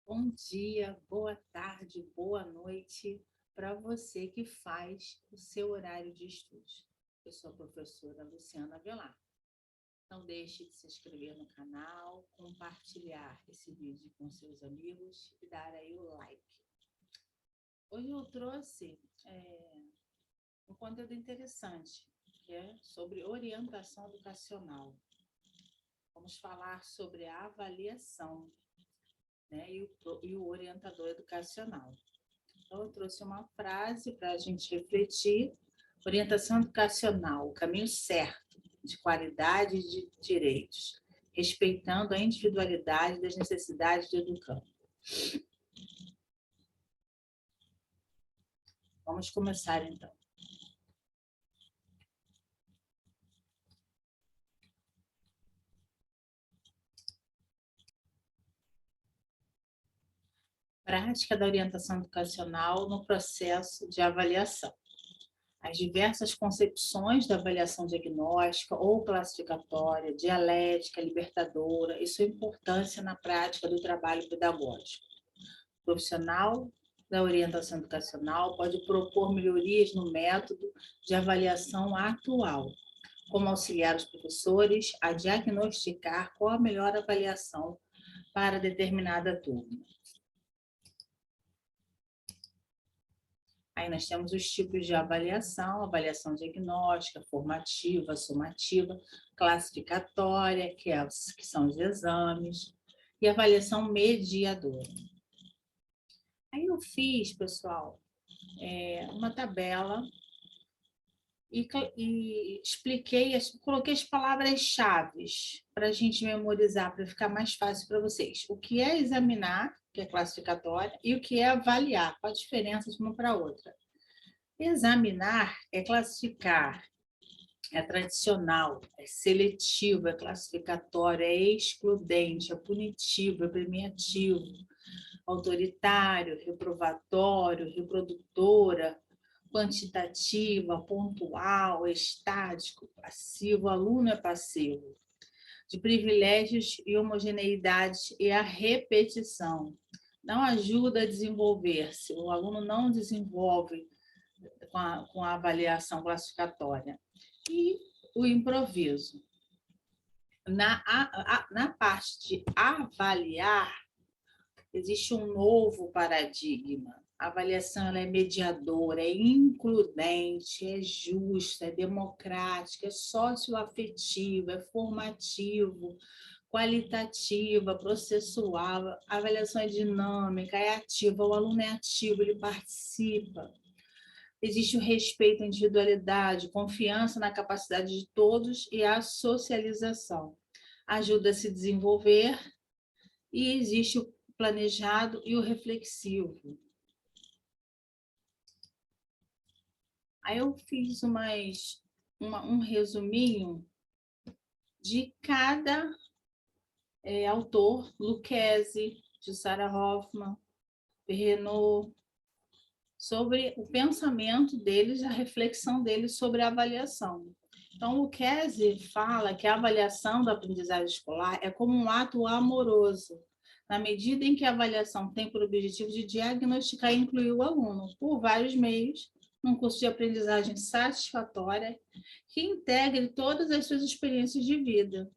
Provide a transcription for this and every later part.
Bom dia, boa tarde, boa noite para você que faz o seu horário de estudos. Eu sou a professora Luciana Velar. Não deixe de se inscrever no canal, compartilhar esse vídeo com seus amigos e dar aí o like. Hoje eu trouxe um conteúdo interessante, que é sobre orientação educacional. Vamos falar sobre a avaliação, né, e o orientador educacional. Então, eu trouxe uma frase para a gente refletir. Orientação educacional, o caminho certo de qualidade de direitos, respeitando a individualidade das necessidades do educando. Vamos começar, então. Prática da orientação educacional no processo de avaliação. As diversas concepções da avaliação diagnóstica ou classificatória, dialética, libertadora e sua importância na prática do trabalho pedagógico. O profissional da orientação educacional pode propor melhorias no método de avaliação atual, como auxiliar os professores a diagnosticar qual a melhor avaliação para determinada turma. Aí nós temos os tipos de avaliação: avaliação diagnóstica, formativa, sumativa, classificatória, que são os exames, e avaliação mediadora. Aí eu fiz, pessoal, uma tabela e coloquei as palavras-chave para a gente memorizar, para ficar mais fácil para vocês. O que é examinar, que é classificatória, e o que é avaliar, qual a diferença de uma para outra. Examinar é classificar, é tradicional, é seletivo, é classificatório, é excludente, é punitivo, é premiativo, autoritário, reprovatório, reprodutora, quantitativa, pontual, estático, passivo, o aluno é passivo, de privilégios e homogeneidade e a repetição. Não ajuda a desenvolver-se, o aluno não desenvolve com a avaliação classificatória. E o improviso. Na parte de avaliar, existe um novo paradigma. A avaliação ela é mediadora, é includente, é justa, é democrática, é socioafetiva, é formativo, qualitativa, processual. A avaliação é dinâmica, é ativa, o aluno é ativo, ele participa. Existe o respeito à individualidade, confiança na capacidade de todos e a socialização. Ajuda a se desenvolver e existe o planejado e o reflexivo. Aí eu fiz um resuminho de cada autor: Lucchesi, Jussara Hoffmann, Renaud, sobre o pensamento deles, a reflexão deles sobre a avaliação. Então, Lucchesi fala que a avaliação da aprendizagem escolar é como um ato amoroso, na medida em que a avaliação tem por objetivo de diagnosticar e incluir o aluno, por vários meios, num curso de aprendizagem satisfatória, que integre todas as suas experiências de vida.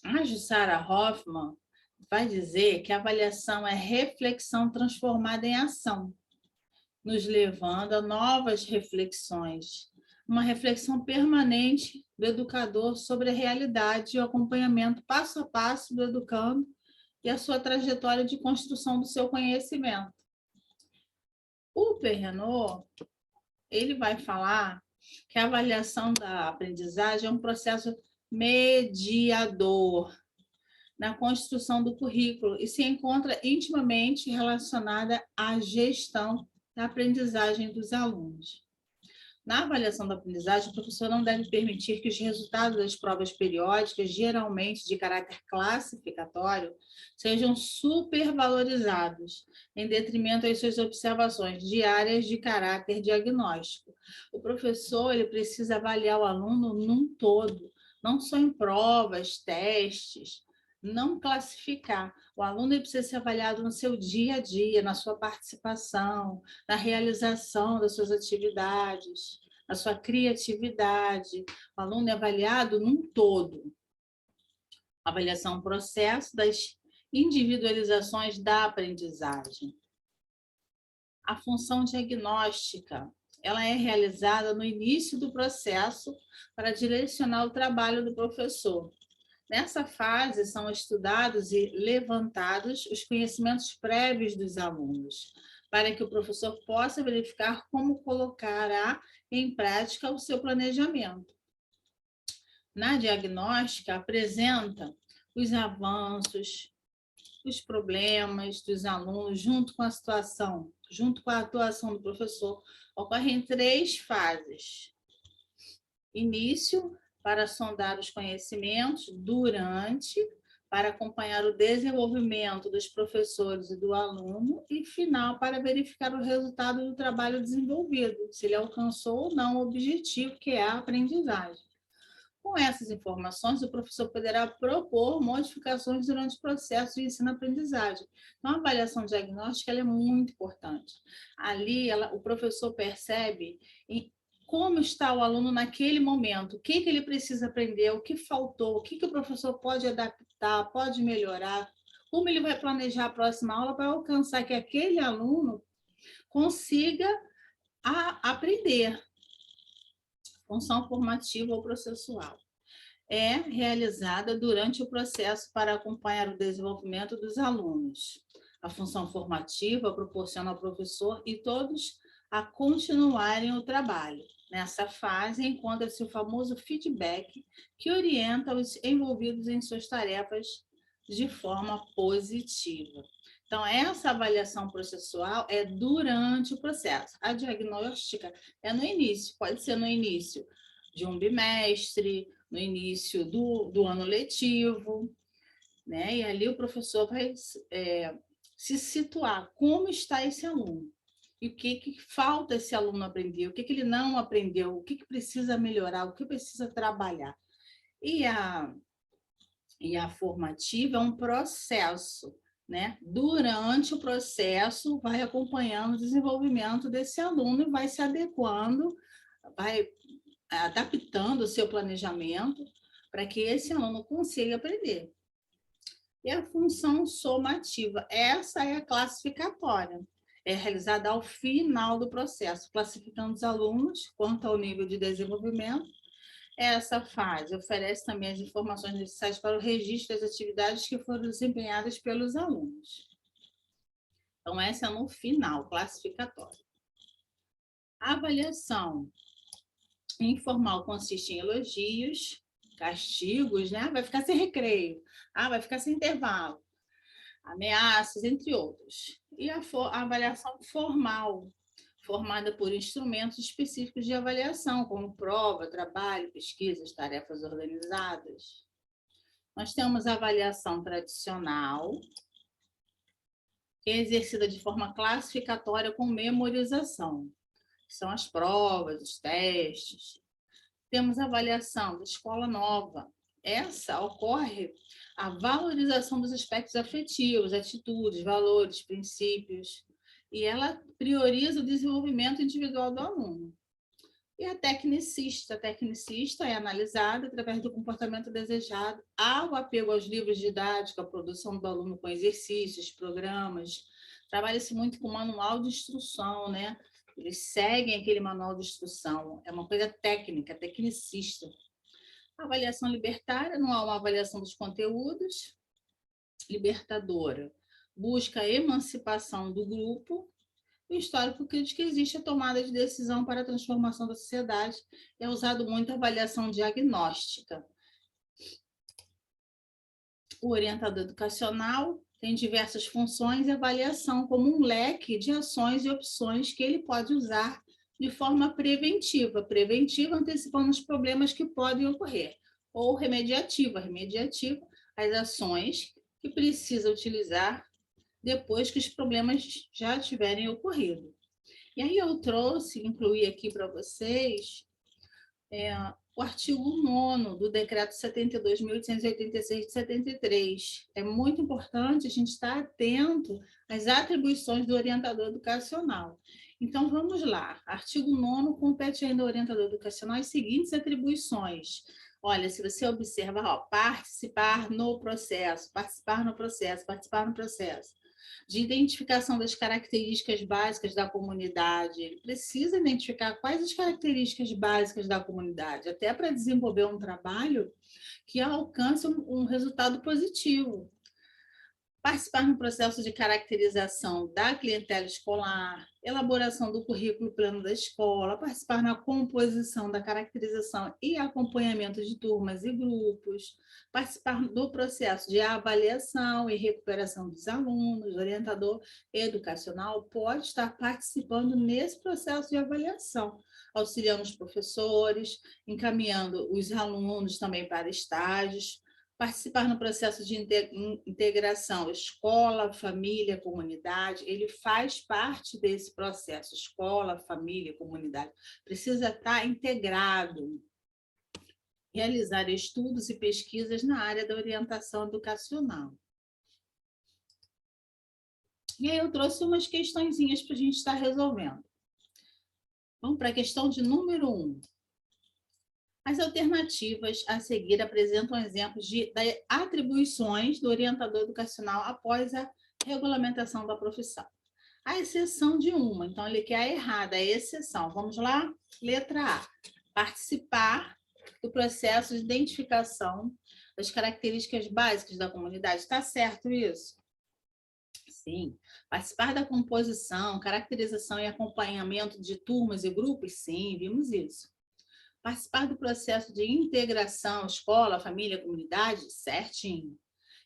A Jussara Hoffmann vai dizer que a avaliação é reflexão transformada em ação, nos levando a novas reflexões, uma reflexão permanente do educador sobre a realidade e o acompanhamento passo a passo do educando e a sua trajetória de construção do seu conhecimento. O Renaud, ele vai falar que a avaliação da aprendizagem é um processo mediador na construção do currículo e se encontra intimamente relacionada à gestão da aprendizagem dos alunos. Na avaliação da aprendizagem, o professor não deve permitir que os resultados das provas periódicas, geralmente de caráter classificatório, sejam supervalorizados, em detrimento às suas observações diárias de caráter diagnóstico. O professor ele precisa avaliar o aluno num todo, não só em provas, testes, não classificar. O aluno ele precisa ser avaliado no seu dia a dia, na sua participação, na realização das suas atividades, na sua criatividade. O aluno é avaliado num todo. Avaliação processo das individualizações da aprendizagem. A função diagnóstica, ela é realizada no início do processo para direcionar o trabalho do professor. Nessa fase, são estudados e levantados os conhecimentos prévios dos alunos, para que o professor possa verificar como colocará em prática o seu planejamento. Na diagnóstica, apresenta os avanços, os problemas dos alunos, junto com a situação, junto com a atuação do professor. Ocorrem 3 fases. Início, para sondar os conhecimentos, durante, para acompanhar o desenvolvimento dos professores e do aluno, e final, para verificar o resultado do trabalho desenvolvido, se ele alcançou ou não o objetivo, que é a aprendizagem. Com essas informações, o professor poderá propor modificações durante o processo de ensino-aprendizagem. Então, a avaliação diagnóstica ela é muito importante. Ali, o professor percebe como está o aluno naquele momento, o que ele precisa aprender, o que faltou, o que o professor pode adaptar, pode melhorar, como ele vai planejar a próxima aula para alcançar que aquele aluno consiga aprender. Função formativa ou processual. É realizada durante o processo para acompanhar o desenvolvimento dos alunos. A função formativa proporciona ao professor e todos a continuarem o trabalho. Nessa fase, encontra-se o famoso feedback, que orienta os envolvidos em suas tarefas de forma positiva. Então, essa avaliação processual é durante o processo. A diagnóstica é no início, pode ser no início de um bimestre, no início do ano letivo, né? E ali o professor vai se situar como está esse aluno. E o que falta esse aluno aprender, o que ele não aprendeu, o que precisa melhorar, o que precisa trabalhar. E a formativa é um processo, né? Durante o processo, vai acompanhando o desenvolvimento desse aluno e vai se adequando, vai adaptando o seu planejamento para que esse aluno consiga aprender. E a função somativa, essa é a classificatória. É realizada ao final do processo, classificando os alunos quanto ao nível de desenvolvimento. Essa fase oferece também as informações necessárias para o registro das atividades que foram desempenhadas pelos alunos. Então, essa é no final, classificatória. A avaliação informal consiste em elogios, castigos, né? Vai ficar sem recreio, vai ficar sem intervalo, ameaças, entre outros. E a avaliação formal, formada por instrumentos específicos de avaliação, como prova, trabalho, pesquisas, tarefas organizadas. Nós temos a avaliação tradicional, que é exercida de forma classificatória com memorização, que são as provas, os testes. Temos a avaliação da escola nova. Essa ocorre a valorização dos aspectos afetivos, atitudes, valores, princípios, e ela prioriza o desenvolvimento individual do aluno. E a tecnicista é analisada através do comportamento desejado, ao apego aos livros didáticos, a produção do aluno com exercícios, programas. Trabalha-se muito com manual de instrução, né? Eles seguem aquele manual de instrução, é uma coisa técnica, tecnicista. A avaliação libertária não há uma avaliação dos conteúdos. Libertadora busca a emancipação do grupo. O histórico crítico existe a tomada de decisão para a transformação da sociedade. É usado muito a avaliação diagnóstica. O orientador educacional tem diversas funções e avaliação como um leque de ações e opções que ele pode usar de forma preventiva. Preventiva, antecipando os problemas que podem ocorrer. Ou remediativa. Remediativa, as ações que precisa utilizar depois que os problemas já tiverem ocorrido. E aí eu incluí aqui para vocês o artigo 9º do Decreto 72.886 de 73. É muito importante a gente estar atento às atribuições do orientador educacional. Então, vamos lá. Artigo 9º compete ainda ao orientador educacional as seguintes atribuições. Olha, se você observar, ó, participar no processo, participar no processo, participar no processo de identificação das características básicas da comunidade. Ele precisa identificar quais as características básicas da comunidade, até para desenvolver um trabalho que alcance um resultado positivo. Participar no processo de caracterização da clientela escolar, elaboração do currículo plano da escola, participar na composição da caracterização e acompanhamento de turmas e grupos, participar do processo de avaliação e recuperação dos alunos. O orientador educacional pode estar participando nesse processo de avaliação, auxiliando os professores, encaminhando os alunos também para estágios, participar no processo de integração escola, família, comunidade. Ele faz parte desse processo, escola, família, comunidade. Precisa estar integrado. Realizar estudos e pesquisas na área da orientação educacional. E aí eu trouxe umas questõezinhas para a gente estar resolvendo. Vamos para a questão de número 1. As alternativas a seguir apresentam exemplos de atribuições do orientador educacional após a regulamentação da profissão. A exceção de uma, então ele quer a errada, a exceção. Vamos lá? Letra A. Participar do processo de identificação das características básicas da comunidade. Está certo isso? Sim. Participar da composição, caracterização e acompanhamento de turmas e grupos? Sim, vimos isso. Participar do processo de integração, escola, família, comunidade? Certinho.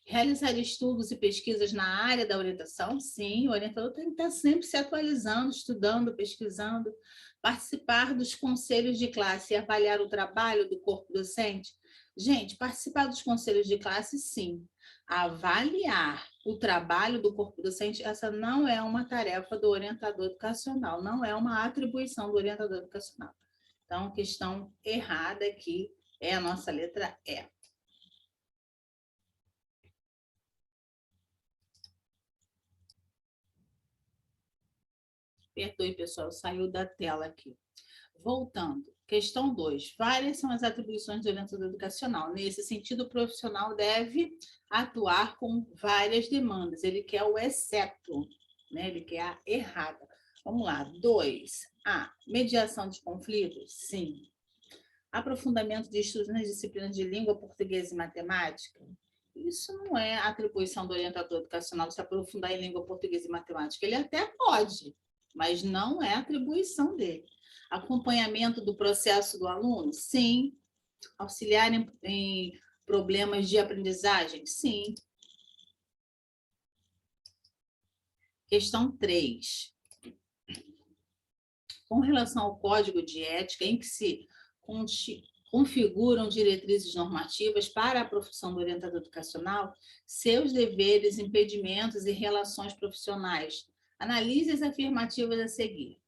Realizar estudos e pesquisas na área da orientação? Sim, o orientador tem que estar sempre se atualizando, estudando, pesquisando. Participar dos conselhos de classe e avaliar o trabalho do corpo docente? Gente, participar dos conselhos de classe, sim. Avaliar o trabalho do corpo docente, essa não é uma tarefa do orientador educacional, não é uma atribuição do orientador educacional. Então, questão errada aqui é a nossa letra E. Perdoe, pessoal, saiu da tela aqui. Voltando. Questão 2. Várias são as atribuições do orientador educacional. Nesse sentido, o profissional deve atuar com várias demandas. Ele quer o exceto, né? Ele quer a errada. Vamos lá. 2. A. Mediação de conflitos? Sim. Aprofundamento de estudos nas disciplinas de língua portuguesa e matemática? Isso não é atribuição do orientador educacional se aprofundar em língua portuguesa e matemática. Ele até pode, mas não é atribuição dele. Acompanhamento do processo do aluno? Sim. Auxiliar em problemas de aprendizagem? Sim. Questão 3. Com relação ao código de ética, em que se configuram diretrizes normativas para a profissão do orientador educacional, seus deveres, impedimentos e relações profissionais. Analise as afirmativas a seguir.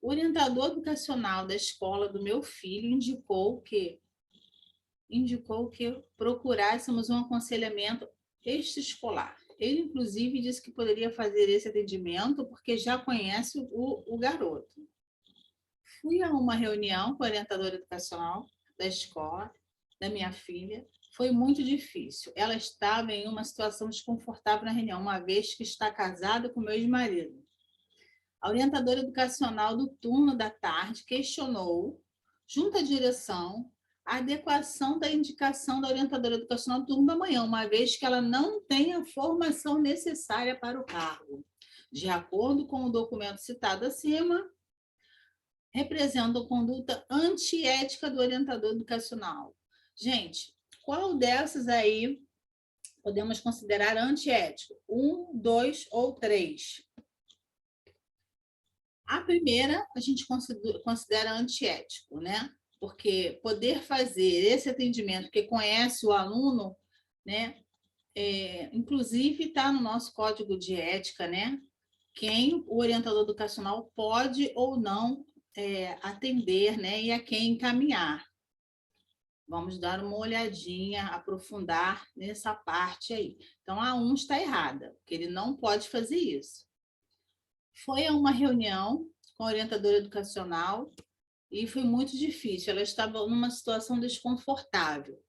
O orientador educacional da escola do meu filho indicou que procurássemos um aconselhamento extraescolar. Ele, inclusive, disse que poderia fazer esse atendimento porque já conhece o garoto. Fui a uma reunião com a orientadora educacional da escola, da minha filha. Foi muito difícil. Ela estava em uma situação desconfortável na reunião, uma vez que está casada com meu ex-marido. A orientadora educacional do turno da tarde questionou, junto à direção, a adequação da indicação da orientadora educacional do turno da manhã, uma vez que ela não tem a formação necessária para o cargo. De acordo com o documento citado acima, representam conduta antiética do orientador educacional. Gente, qual dessas aí podemos considerar antiético? 1, 2 ou 3? A primeira a gente considera antiético, né? Porque poder fazer esse atendimento que conhece o aluno, né? Inclusive está no nosso código de ética, né? Quem o orientador educacional pode ou não atender, né? E a quem encaminhar. Vamos dar uma olhadinha, aprofundar nessa parte aí. Então, a 1 está errada, porque ele não pode fazer isso. Foi a uma reunião com a orientadora educacional e foi muito difícil. Ela estava numa situação desconfortável,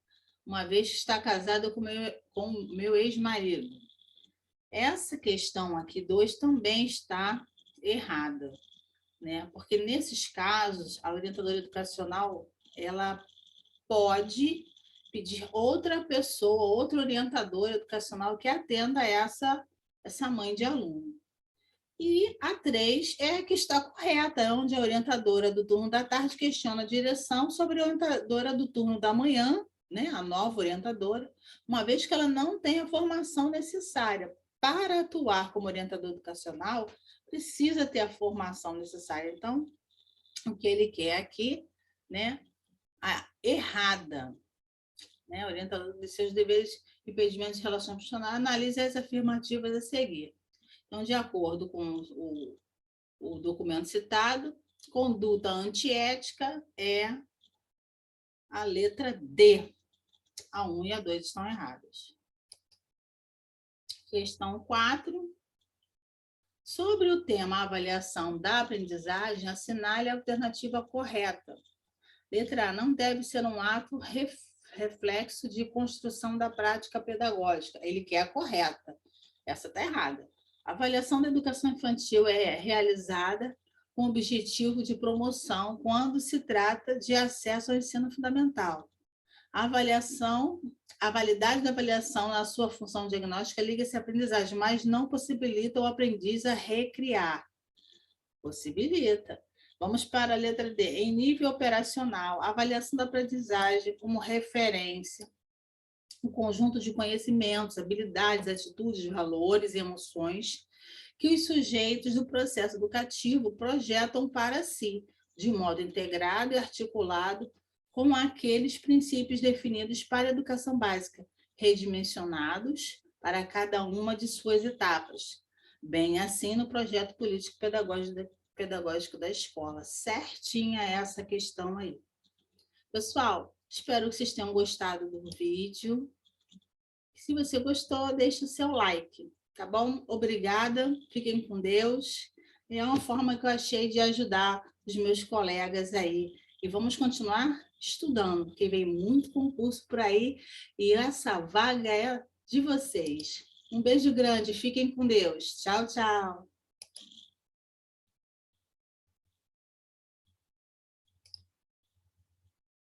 uma vez que está casada com meu ex-marido. Essa questão aqui, 2, também está errada, né? Porque nesses casos, a orientadora educacional, ela pode pedir outra pessoa, outra orientadora educacional que atenda essa mãe de aluno. E a 3 é a que está correta, onde a orientadora do turno da tarde questiona a direção sobre a orientadora do turno da manhã, né, a nova orientadora, uma vez que ela não tem a formação necessária. Para atuar como orientador educacional, precisa ter a formação necessária. Então, o que ele quer aqui, né, a errada, né, orientador de seus deveres e impedimentos de relação profissional, analise as afirmativas a seguir. Então, de acordo com o documento citado, conduta antiética é a letra D. A 1 e a 2 estão erradas. Questão 4. Sobre o tema avaliação da aprendizagem, assinale a alternativa correta. Letra A. Não deve ser um ato reflexo de construção da prática pedagógica. Ele quer a correta. Essa está errada. A avaliação da educação infantil é realizada com o objetivo de promoção quando se trata de acesso ao ensino fundamental. A validade da avaliação na sua função diagnóstica liga-se à aprendizagem, mas não possibilita o aprendiz a recriar. Possibilita. Vamos para a letra D. Em nível operacional, a avaliação da aprendizagem como referência, um conjunto de conhecimentos, habilidades, atitudes, valores e emoções que os sujeitos do processo educativo projetam para si, de modo integrado e articulado com aqueles princípios definidos para a educação básica, redimensionados para cada uma de suas etapas, bem assim no projeto político-pedagógico da escola. Certinha essa questão aí. Pessoal, espero que vocês tenham gostado do vídeo. Se você gostou, deixe o seu like, tá bom? Obrigada, fiquem com Deus. É uma forma que eu achei de ajudar os meus colegas aí. E vamos continuar estudando, porque vem muito concurso por aí e essa vaga é de vocês. Um beijo grande, fiquem com Deus. Tchau, tchau.